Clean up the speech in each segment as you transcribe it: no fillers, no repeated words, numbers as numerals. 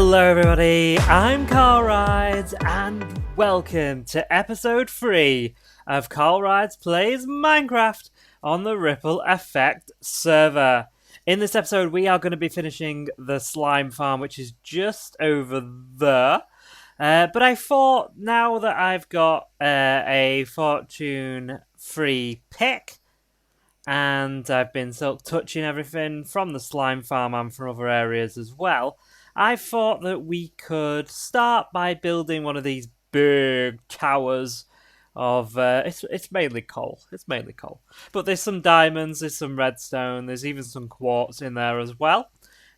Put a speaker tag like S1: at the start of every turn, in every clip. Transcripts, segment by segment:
S1: Hello everybody, I'm CarlRyds and welcome to episode 3 of CarlRyds Plays Minecraft on the Ripple Effect server. In this episode we are going to be finishing the slime farm, which is just over there. But I thought now that I've got a fortune free pick and I've been sort of touching everything from the slime farm and from other areas as well, I thought that we could start by building one of these big towers of it's mainly coal. It's mainly coal. But there's some diamonds, there's some redstone, there's even some quartz in there as well.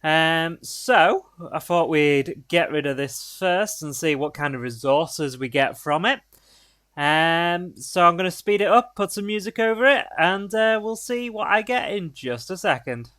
S1: So I thought we'd get rid of this first and see what kind of resources we get from it. So I'm going to speed it up, put some music over it, and we'll see what I get in just a second.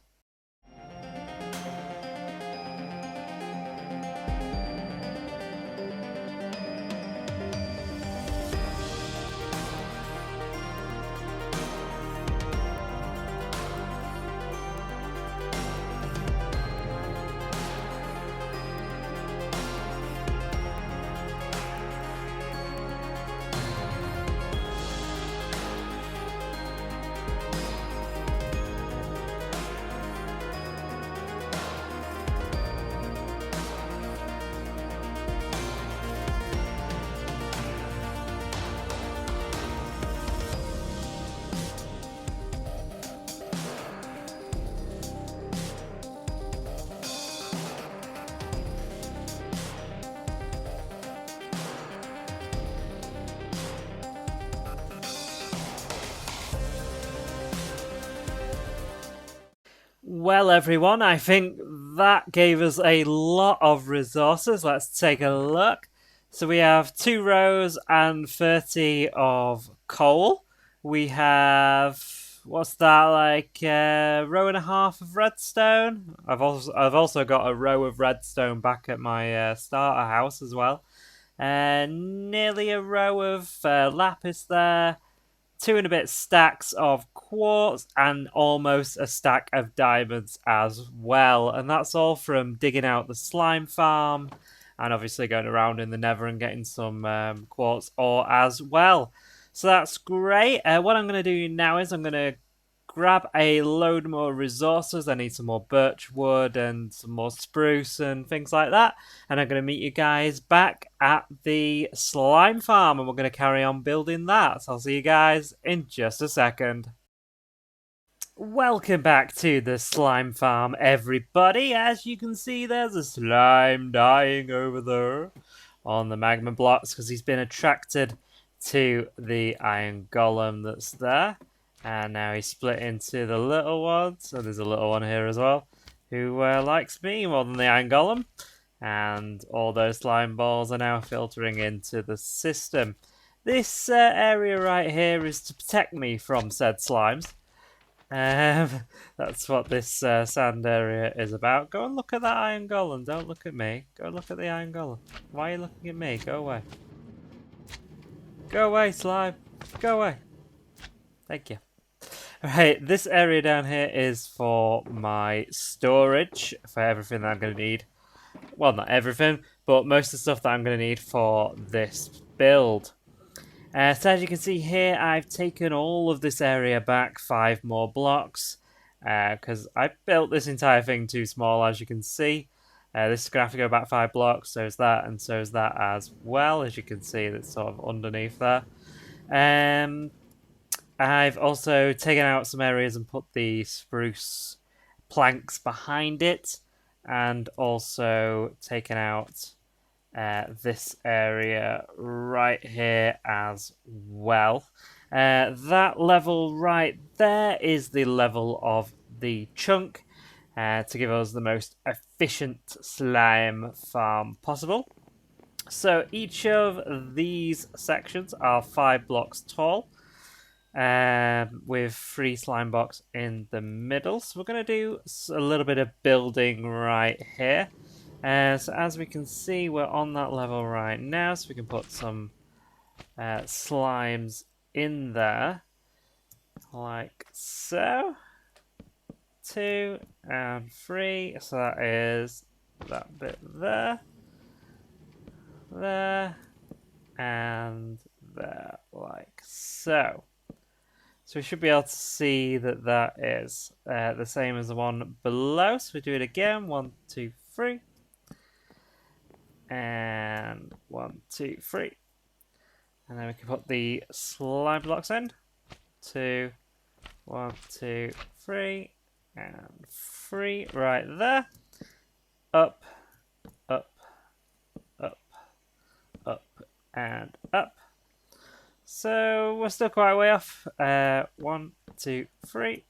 S1: Well, everyone, I think that gave us a lot of resources. Let's take a look. So we have 2 rows and 30 of coal. We have, what's that, like a row and a half of redstone. I've also got a row of redstone back at my starter house as well. Nearly a row of lapis there. 2 and a bit stacks of quartz and almost a stack of diamonds as well. And that's all from digging out the slime farm and obviously going around in the nether and getting some quartz ore as well. So that's great. What I'm going to do now is I'm going to grab a load more resources. I need some more birch wood and some more spruce and things like that. And I'm going to meet you guys back at the slime farm and we're going to carry on building that. So I'll see you guys in just a second. Welcome back to the slime farm, everybody. As you can see, there's a slime dying over there on the magma blocks because he's been attracted to the iron golem that's there. And now he's split into the little ones. So there's a little one here as well who likes me more than the iron golem. And all those slime balls are now filtering into the system. This area right here is to protect me from said slimes. That's what this sand area is about. Go and look at that iron golem. Don't look at me. Go and look at the iron golem. Why are you looking at me? Go away. Go away, slime. Go away. Thank you. Right, this area down here is for my storage for everything that I'm going to need. Well, not everything, but most of the stuff that I'm going to need for this build. So as you can see here, I've taken all of this area back 5 more blocks because I built this entire thing too small, as you can see. This is going to have to go back 5 blocks, so is that, and so is that as well. As you can see, that's sort of underneath there. I've also taken out some areas and put the spruce planks behind it, and also taken out this area right here as well. That level right there is the level of the chunk to give us the most efficient slime farm possible. So each of these sections are 5 blocks tall. With 3 slime blocks in the middle. So we're going to do a little bit of building right here. So as we can see, we're on that level right now, so we can put some slimes in there, like so. 2 and 3, so that is that bit there, there, and there, like so. So we should be able to see that that is the same as the one below. So we do it again. 1, 2, 3. And 1, 2, 3. And then we can put the slime blocks in. 2, 1, 2, 3. And 3 right there. Up, up, up, up, and up. So we're still quite a way off. 1, 2, 3.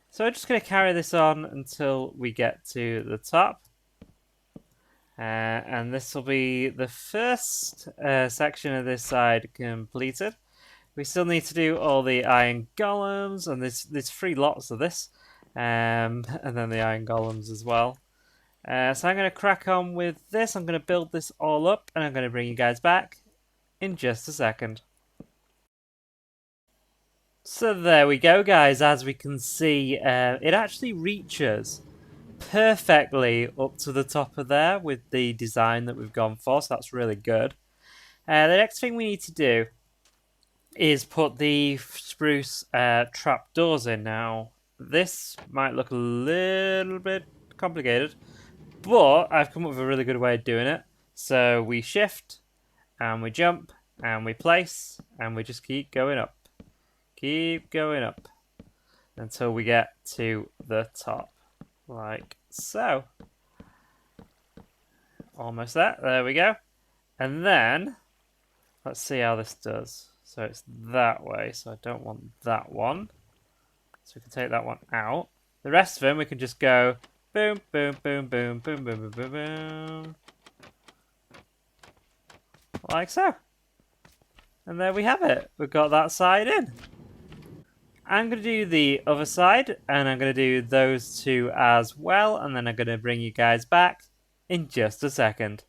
S1: So we're just going to carry this on until we get to the top. And this will be the first section of this side completed. We still need to do all the iron golems, and there's 3 lots of this. And then the iron golems as well. So I'm going to crack on with this. I'm going to build this all up, and I'm going to bring you guys back in just a second. So there we go, guys. As we can see, it actually reaches perfectly up to the top of there with the design that we've gone for, so that's really good. The next thing we need to do is put the spruce trapdoors in. Now, this might look a little bit complicated, but I've come up with a really good way of doing it. So we shift, and we jump, and we place, and we just keep going up. Keep going up until we get to the top, like so. Almost there we go. And then, let's see how this does. So it's that way, so I don't want that one. So we can take that one out. The rest of them, we can just go boom, boom, boom, boom, boom, boom, boom, boom, boom. Like so. And there we have it. We've got that side in. I'm going to do the other side, and I'm going to do those 2 as well, and then I'm going to bring you guys back in just a second.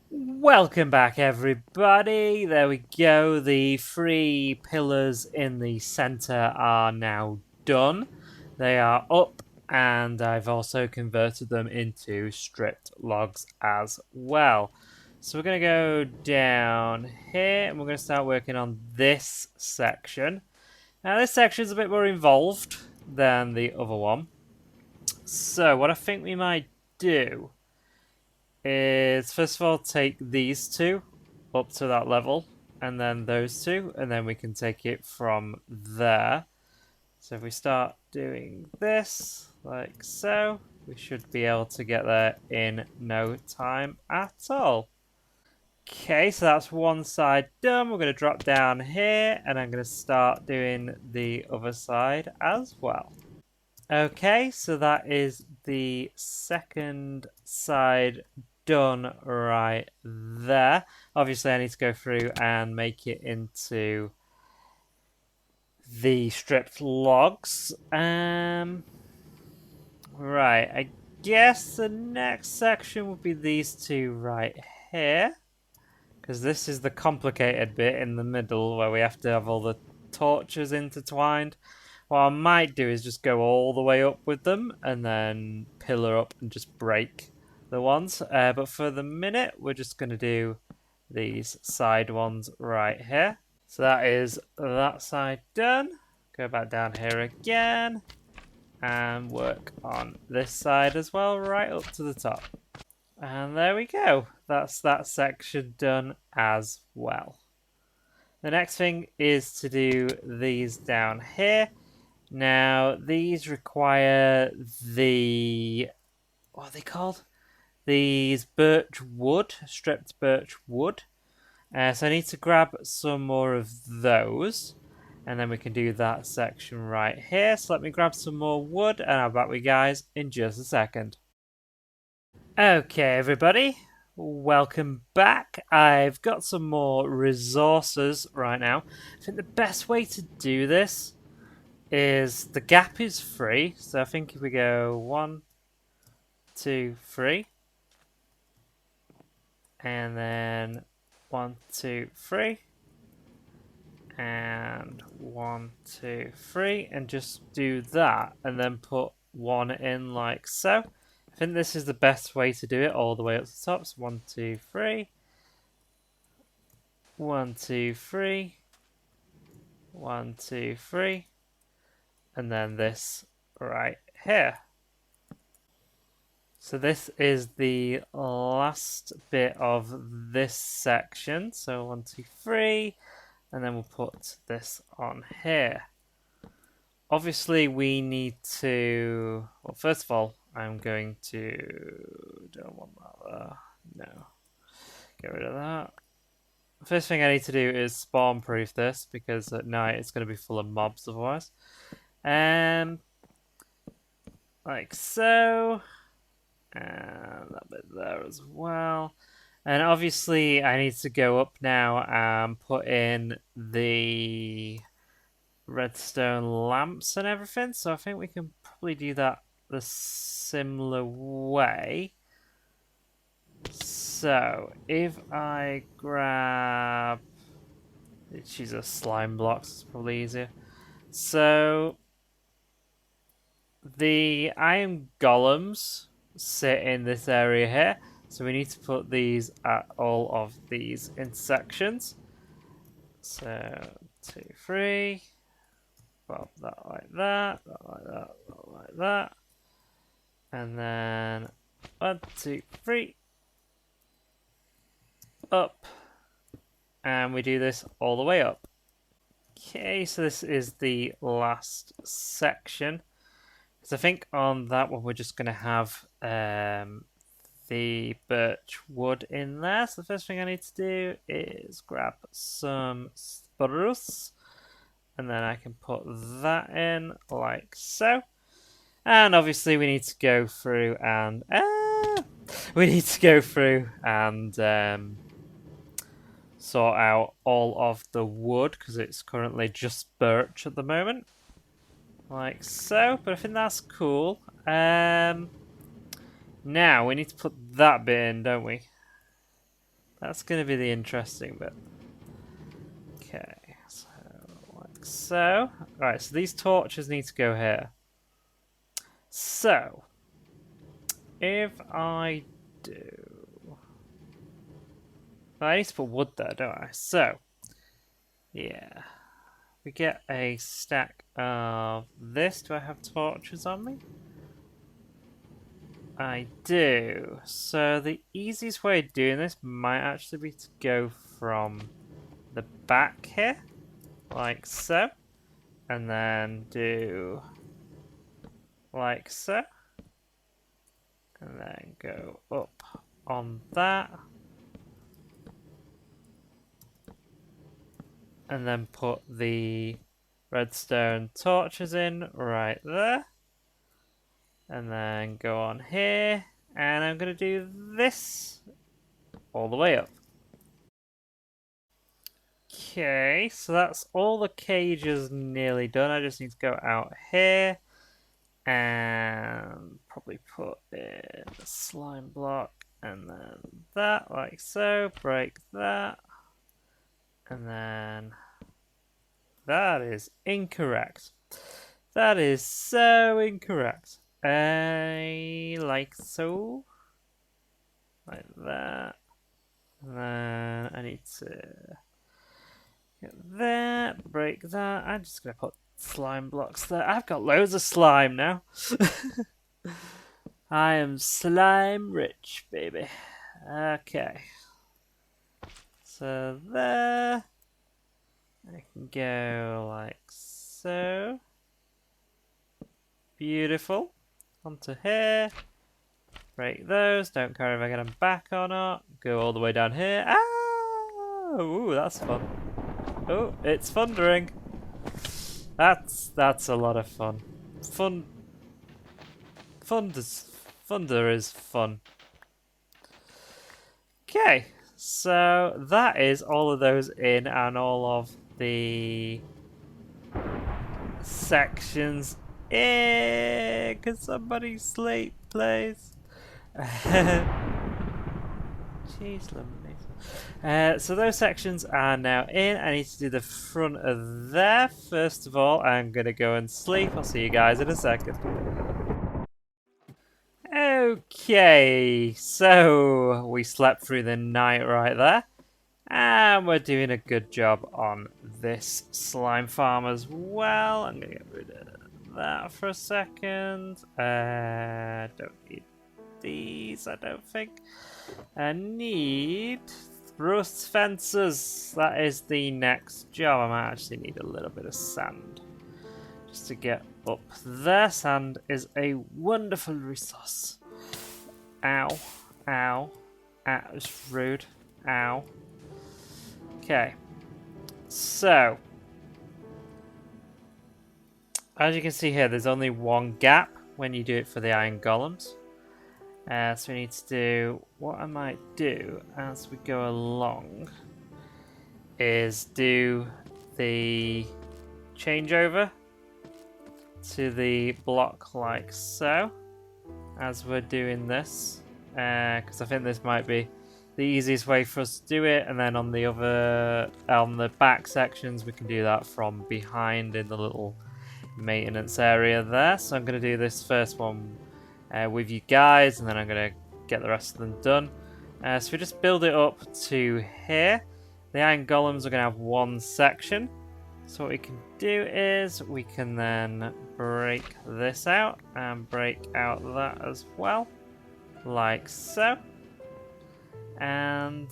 S1: Welcome back, everybody. There we go. The 3 pillars in the center are now done. They are up, and I've also converted them into stripped logs as well. So we're going to go down here, and we're going to start working on this section. Now, this section is a bit more involved than the other one. So what I think we might do is, first of all, take these 2 up to that level, and then those 2, and then we can take it from there. So if we start doing this, like so, we should be able to get there in no time at all. Okay, so that's one side done. We're going to drop down here, and I'm going to start doing the other side as well. Okay, so that is the second side done right there. Obviously, I need to go through and make it into the stripped logs. Right, I guess the next section would be these 2 right here. Because this is the complicated bit in the middle where we have to have all the torches intertwined. What I might do is just go all the way up with them and then pillar up and just break the ones. But for the minute, we're just going to do these side ones right here. So that is that side done. Go back down here again and work on this side as well, right up to the top. And there we go. That's that section done as well. The next thing is to do these down here. Now, these require the... what are they called? These birch wood, stripped birch wood. So I need to grab some more of those. And then we can do that section right here. So let me grab some more wood, and I'll be back with you guys in just a second. Okay, everybody, welcome back. I've got some more resources right now. I think the best way to do this is the gap is free. So I think if we go 1, 2, 3, and then 1, 2, 3, and 1, 2, 3, and just do that, and then put 1 in like so. I think this is the best way to do it all the way up to the top. So 1, 2, 3. 1, 2, 3. 1, 2, 3. And then this right here. So this is the last bit of this section. So 1, 2, 3. And then we'll put this on here. Obviously, we need to... Well, first of all, I'm going to... Don't want that there. No. Get rid of that. First thing I need to do is spawn proof this, because at night it's going to be full of mobs otherwise. Like so. And that bit there as well. And obviously I need to go up now and put in the redstone lamps and everything. So I think we can probably do that the similar way. So if I grab... Let's use a slime blocks, it's probably easier. So the iron golems sit in this area here. So we need to put these at all of these intersections. So 2, 3. Pop that like that, that like that, that like that. And then 1, 2, 3. Up. And we do this all the way up. Okay, so this is the last section. So I think on that one we're just going to have the birch wood in there. So the first thing I need to do is grab some spruce. And then I can put that in like so. And obviously we need to go through and... sort out all of the wood, because it's currently just birch at the moment. Like so, but I think that's cool. Now we need to put that bit in, don't we? That's going to be the interesting bit. Okay, so like so. Right, so these torches need to go here. So, if I do... I need to put wood there, don't I? So, yeah. We get a stack of this. Do I have torches on me? I do. So the easiest way of doing this might actually be to go from the back here, like so, and then do like so, and then go up on that, and then put the redstone torches in right there. And then go on here, and I'm going to do this all the way up. Okay, so that's all the cages nearly done. I just need to go out here and probably put in a slime block and then that, like so. Break that. And then that is incorrect. That is so incorrect. Like so. Like that. And then I need to get that, break that. I'm just going to put slime blocks there. I've got loads of slime now. I am slime rich, baby. Okay. So there. I can go like so. Beautiful. Onto here. Break those. Don't care if I get them back or not. Go all the way down here. Ah! Ooh, that's fun. Oh, it's thundering. That's a lot of fun. Thunder is fun. Okay, so that is all of those in and all of the sections in. Can somebody sleep, please? Jeez, so those sections are now in. I need to do the front of there. First of all, I'm going to go and sleep. I'll see you guys in a second. Okay, so we slept through the night right there. And we're doing a good job on this slime farm as well. I'm going to get rid of that for a second. Don't need these, I don't think. I need rust fences. That is the next job. I might actually need a little bit of sand just to get up there. Sand is a wonderful resource. Ow. Ow. That was rude. Ow. Okay. So, as you can see here, there's only one gap when you do it for the iron golems. So we need to do, what I might do as we go along is do the changeover to the block like so as we're doing this, because I think this might be the easiest way for us to do it, and then on the back sections we can do that from behind in the little maintenance area there. So I'm going to do this first one with you guys, and then I'm going to get the rest of them done. So we just build it up to here. The iron golems are going to have one section. So what we can do is we can then break this out and break out that as well, like so. And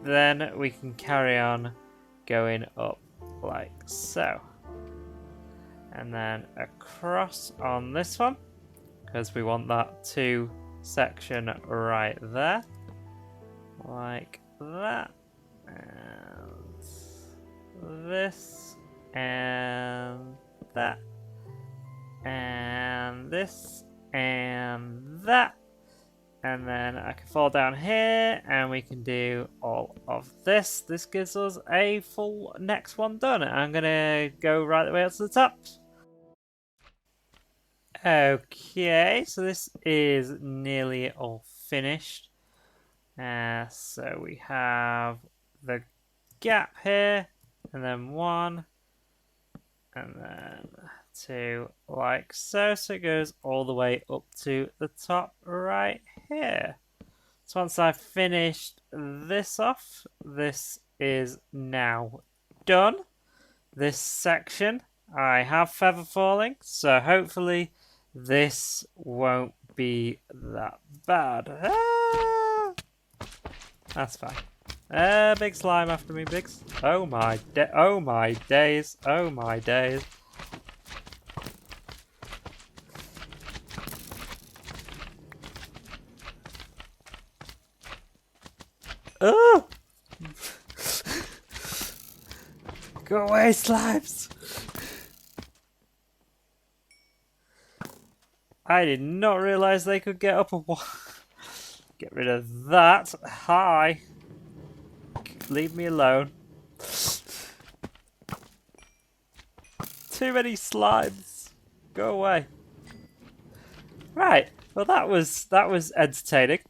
S1: then we can carry on going up like so. And then across on this one, because we want that 2 section right there, like that, and this, and that, and this, and that, and then I can fall down here, and we can do all of this. This gives us a full next one done. I'm gonna go right the way up to the top. Okay, so this is nearly all finished. So we have the gap here, and then 1, and then 2, like so. So it goes all the way up to the top right here. So once I've finished this off, this is now done. This section, I have feather falling, so hopefully this won't be that bad. That's fine. Big slime after me, Biggs. Oh my days. Oh my days. Oh! Go away, slimes! I did not realize they could get up a wall. Get rid of that. Hi. Leave me alone. Too many slimes. Go away. Right. Well, that was entertaining.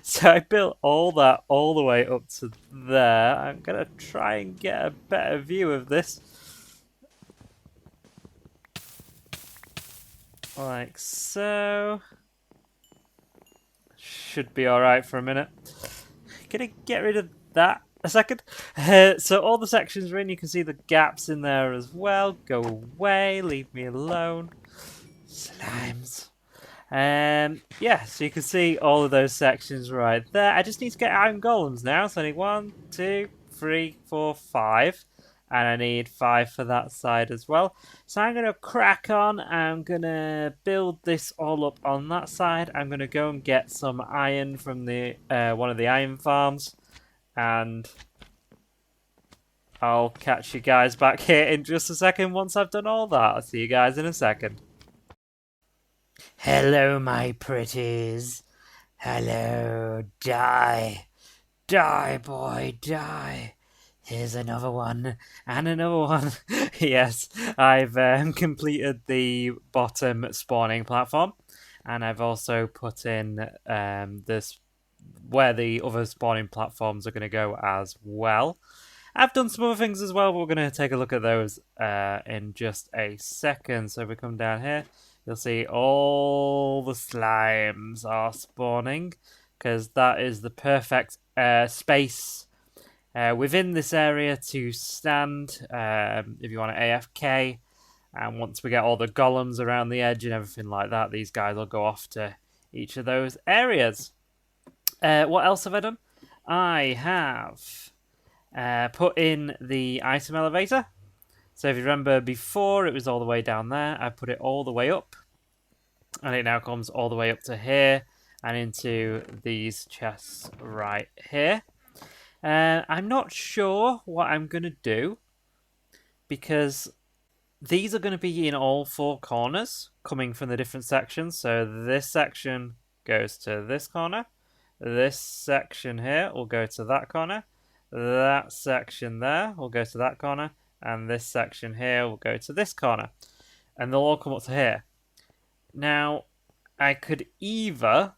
S1: So I built all that all the way up to there. I'm gonna try and get a better view of this. Like so. Should be alright for a minute. Gonna get rid of that a second. So all the sections are in. You can see the gaps in there as well. Go away. Leave me alone. Slimes. Yeah, so you can see all of those sections right there. I just need to get iron golems now. So I need 1, 2, 3, 4, 5. And I need 5 for that side as well. So I'm going to crack on. I'm going to build this all up on that side. I'm going to go and get some iron from the one of the iron farms. And I'll catch you guys back here in just a second once I've done all that. I'll see you guys in a second. Hello, my pretties. Hello, die. Die, boy, die. Here's another one, and another one. Yes, I've completed the bottom spawning platform, and I've also put in this where the other spawning platforms are going to go as well. I've done some other things as well, but we're going to take a look at those in just a second. So we come down here, you'll see all the slimes are spawning, because that is the perfect space within this area to stand if you want to AFK. And once we get all the golems around the edge and everything like that, these guys will go off to each of those areas. What else have I done? I have put in the item elevator. So if you remember before, it was all the way down there. I put it all the way up. And it now comes all the way up to here and into these chests right here. I'm not sure what I'm going to do, because these are going to be in all four corners coming from the different sections. So this section goes to this corner. This section here will go to that corner. That section there will go to that corner. And this section here will go to this corner. And they'll all come up to here. Now, I could either...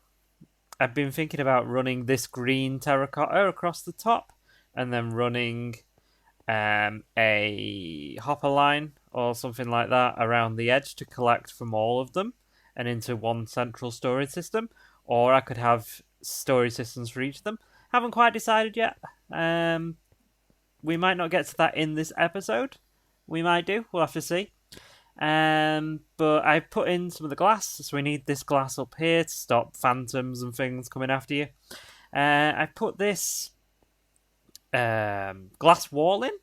S1: I've been thinking about running this green terracotta across the top and then running a hopper line or something like that around the edge to collect from all of them and into one central storage system. Or I could have storage systems for each of them. Haven't quite decided yet. We might not get to that in this episode. We might do. We'll have to see. But I put in some of the glass, so we need this glass up here to stop phantoms and things coming after you. I put this glass wall in,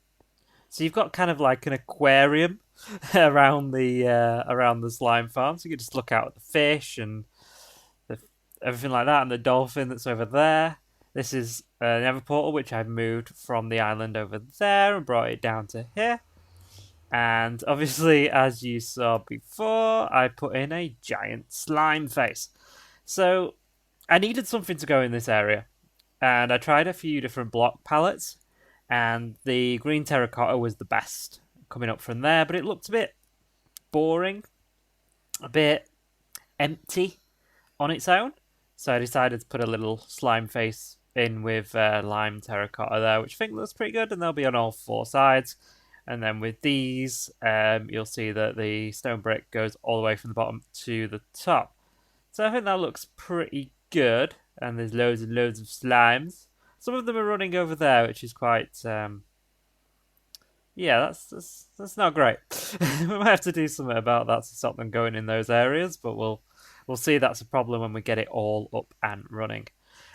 S1: so you've got kind of like an aquarium around the slime farm, so you can just look out at the fish and everything like that, and the dolphin that's over there. This is an Nether portal which I've moved from the island over there and brought it down to here. And obviously, as you saw before, I put in a giant slime face. So I needed something to go in this area. And I tried a few different block palettes. And the green terracotta was the best coming up from there. But it looked a bit boring. A bit empty on its own. So I decided to put a little slime face in with lime terracotta there, which I think looks pretty good. And they'll be on all four sides. And then with these, you'll see that the stone brick goes all the way from the bottom to the top. So I think that looks pretty good. And there's loads and loads of slimes. Some of them are running over there, which is quite... yeah, that's not great. We might have to do something about that to stop them going in those areas. But we'll see that's a problem when we get it all up and running.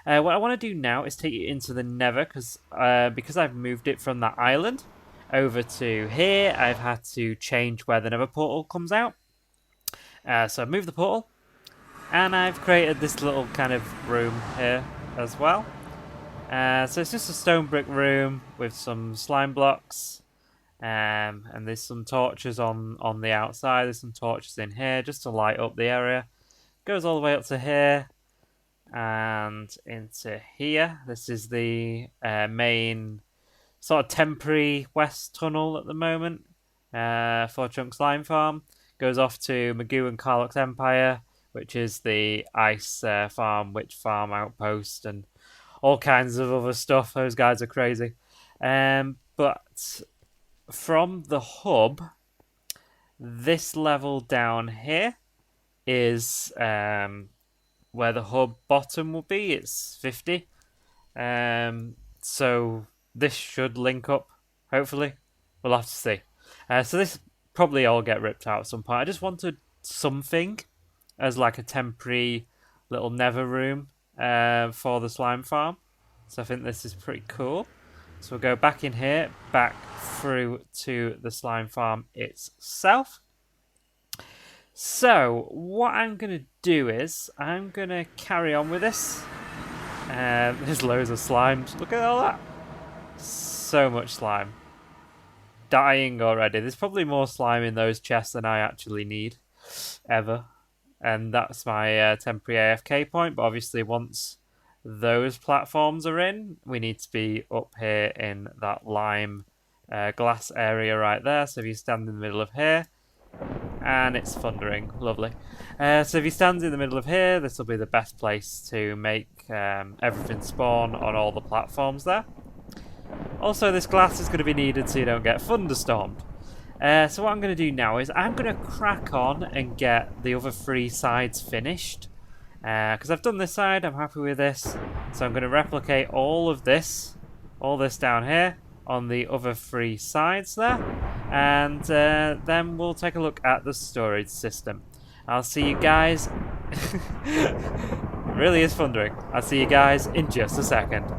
S1: What I want to do now is take it into the Nether, because I've moved it from that island over to here, I've had to change where the Nether portal comes out. So I've moved the portal, and I've created this little kind of room here as well. So it's just a stone brick room with some slime blocks, and there's some torches on the outside. There's some torches in here just to light up the area. Goes all the way up to here and into here. This is the main sort of temporary west tunnel at the moment for Chunk Slime Farm. Goes off to Magoo and CarlRyds Empire, which is the ice farm, witch farm outpost, and all kinds of other stuff. Those guys are crazy. But from the hub, this level down here is where the hub bottom will be. It's 50. So this should link up, hopefully. We'll have to see. So this probably all get ripped out at some point. I just wanted something as like a temporary little nether room for the slime farm. So I think this is pretty cool. So we'll go back in here, back through to the slime farm itself. So what I'm going to do is I'm going to carry on with this. There's loads of slimes. Look at all that. So much slime. Dying already. There's probably more slime in those chests than I actually need ever. And that's my temporary AFK point. But obviously once those platforms are in, we need to be up here in that lime glass area right there. So if you stand in the middle of here, and it's thundering, lovely. So if you stand in the middle of here, this will be the best place to make everything spawn on all the platforms there. Also, this glass is going to be needed so you don't get thunderstormed. So what I'm going to do now is I'm going to crack on and get the other 3 sides finished. Because I've done this side, I'm happy with this. So I'm going to replicate all this down here on the other 3 sides there. And then we'll take a look at the storage system. I'll see you guys. It really is thundering. I'll see you guys in just a second.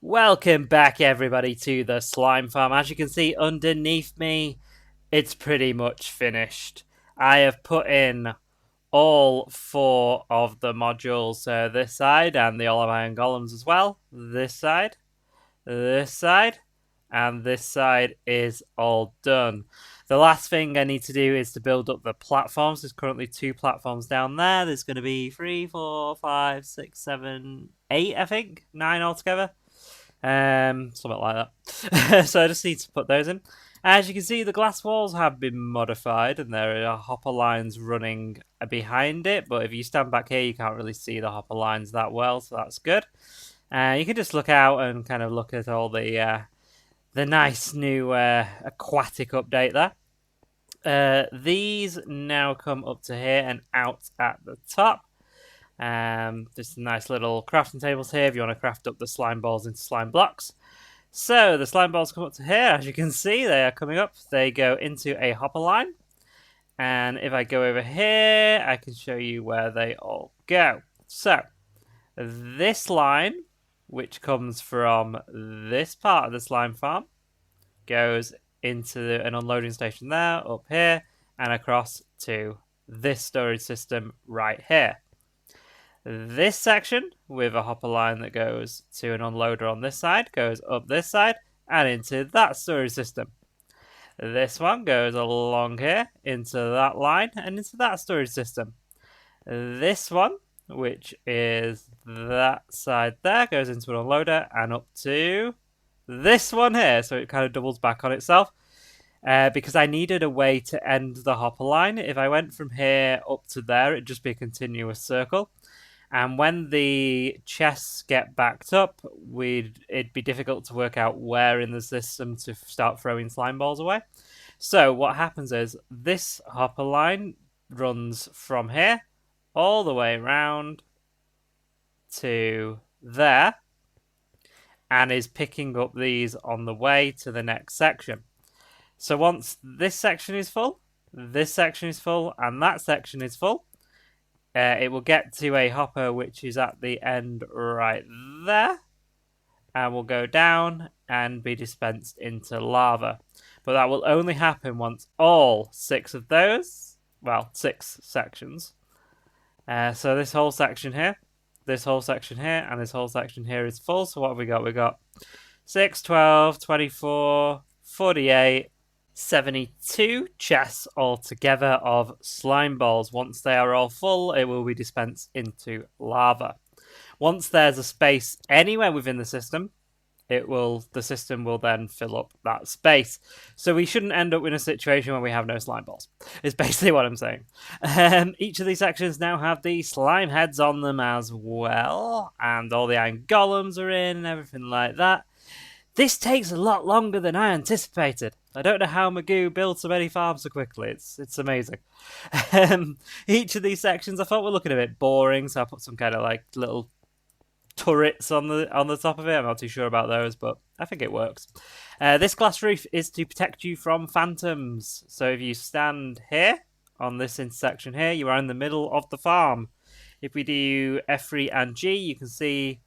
S1: Welcome back, everybody, to the slime farm. As you can see underneath me, it's pretty much finished. I have put in all 4 of the modules, this side, and the olive iron golems as well. This side, and this side is all done. The last thing I need to do is to build up the platforms. There's currently 2 platforms down there. There's going to be 3, 4, 5, 6, 7, 8, I think. 9 altogether. Something like that. So I just need to put those in. As you can see, the glass walls have been modified, and there are hopper lines running behind it. But if you stand back here, you can't really see the hopper lines that well, so that's good. You can just look out and kind of look at all the nice new aquatic update there. These now come up to here and out at the top. There's some nice little crafting tables here if you want to craft up the slime balls into slime blocks. So the slime balls come up to here. As you can see, they are coming up. They go into a hopper line. And if I go over here, I can show you where they all go. So this line, which comes from this part of the slime farm, goes into an unloading station there, up here, and across to this storage system right here. This section with a hopper line that goes to an unloader on this side goes up this side and into that storage system. This one goes along here into that line and into that storage system. This one, which is that side there, goes into an unloader and up to this one here. So it kind of doubles back on itself. Because I needed a way to end the hopper line. If I went from here up to there, it'd just be a continuous circle. And when the chests get backed up, it'd be difficult to work out where in the system to start throwing slime balls away. So what happens is this hopper line runs from here all the way around to there and is picking up these on the way to the next section. So once this section is full, this section is full, and that section is full, it will get to a hopper which is at the end right there, and will go down and be dispensed into lava. But that will only happen once all 6 of those, well, 6 sections. So this whole section here, this whole section here, and this whole section here is full. So what have we got? We got 6, 12, 24, 48, 72 chests altogether of slime balls. Once they are all full, it will be dispensed into lava. Once there's a space anywhere within the system, the system will then fill up that space. So we shouldn't end up in a situation where we have no slime balls, is basically what I'm saying. Each of these sections now have the slime heads on them as well, and all the iron golems are in and everything like that. This takes a lot longer than I anticipated. I don't know how Magoo built so many farms so quickly. It's amazing. Each of these sections I thought were looking a bit boring, so I put some kind of like little turrets on the top of it. I'm not too sure about those, but I think it works. This glass roof is to protect you from phantoms. So if you stand here on this intersection here, you are in the middle of the farm. If we do F3 and G, you can see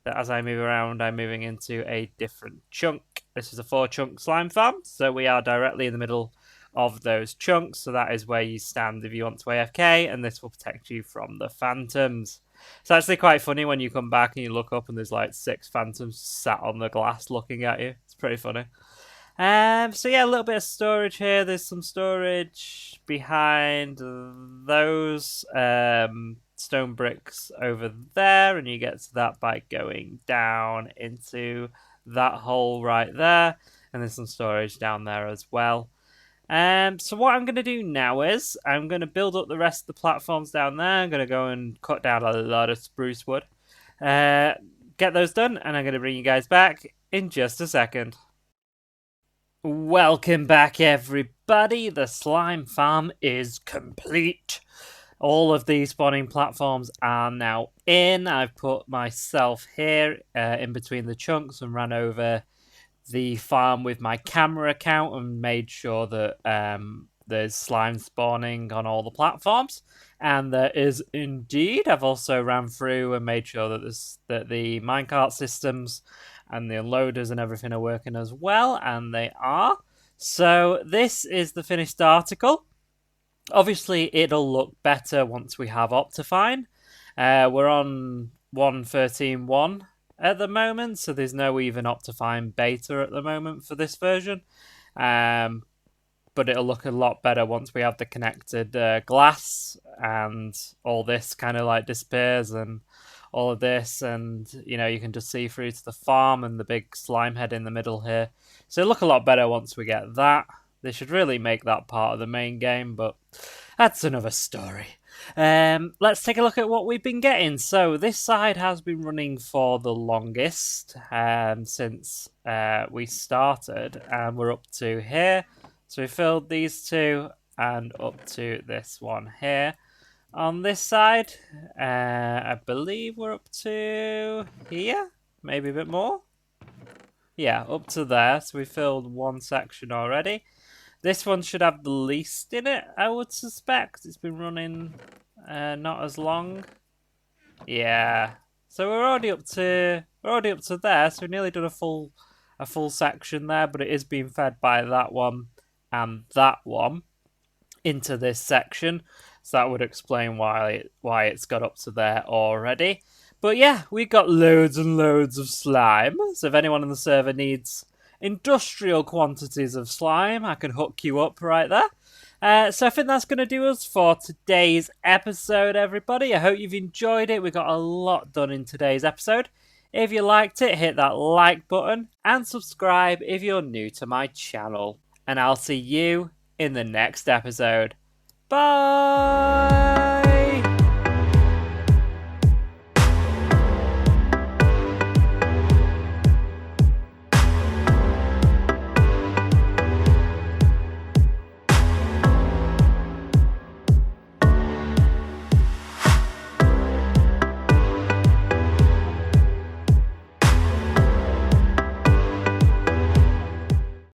S1: that as I move around, I'm moving into a different chunk. This is a 4-chunk slime farm, so we are directly in the middle of those chunks. So that is where you stand if you want to AFK, and this will protect you from the phantoms. It's actually quite funny when you come back and you look up and there's like 6 phantoms sat on the glass looking at you. It's pretty funny. So yeah, a little bit of storage here. There's some storage behind those stone bricks over there, and you get to that by going down into that hole right there, and there's some storage down there as well. So what I'm going to do now is I'm going to build up the rest of the platforms down there. I'm going to go and cut down a lot of spruce wood, get those done, and I'm going to bring you guys back in just a second. Welcome back, everybody. The slime farm is complete. All of these spawning platforms are now in. I've put myself here in between the chunks and ran over the farm with my camera account and made sure that there's slime spawning on all the platforms. And there is indeed. I've also ran through and made sure that the minecart systems and the unloaders and everything are working as well, and they are. So this is the finished article. Obviously, it'll look better once we have Optifine. We're on 1.13.1 at the moment, so there's no even Optifine beta at the moment for this version. But it'll look a lot better once we have the connected glass and all this kind of like disappears and all of this, and you can just see through to the farm and the big slime head in the middle here. So it'll look a lot better once we get that. They should really make that part of the main game, but that's another story. Let's take a look at what we've been getting. So this side has been running for the longest since we started, and we're up to here. So we filled these two and up to this one here. On this side, I believe we're up to here, maybe a bit more. Yeah, up to there. So we filled one section already. This one should have the least in it, I would suspect. It's been running not as long. Yeah. So we're already up to there. So we nearly done a full section there, but it is being fed by that one and that one into this section. So that would explain why it's got up to there already. But yeah, we've got loads and loads of slime. So if anyone on the server needs industrial quantities of slime, I can hook you up right there. So I think that's going to do us for today's episode, everybody. I hope you've enjoyed it. We got a lot done in today's episode. If you liked it, hit that like button and subscribe if you're new to my channel. And I'll see you in the next episode. Bye!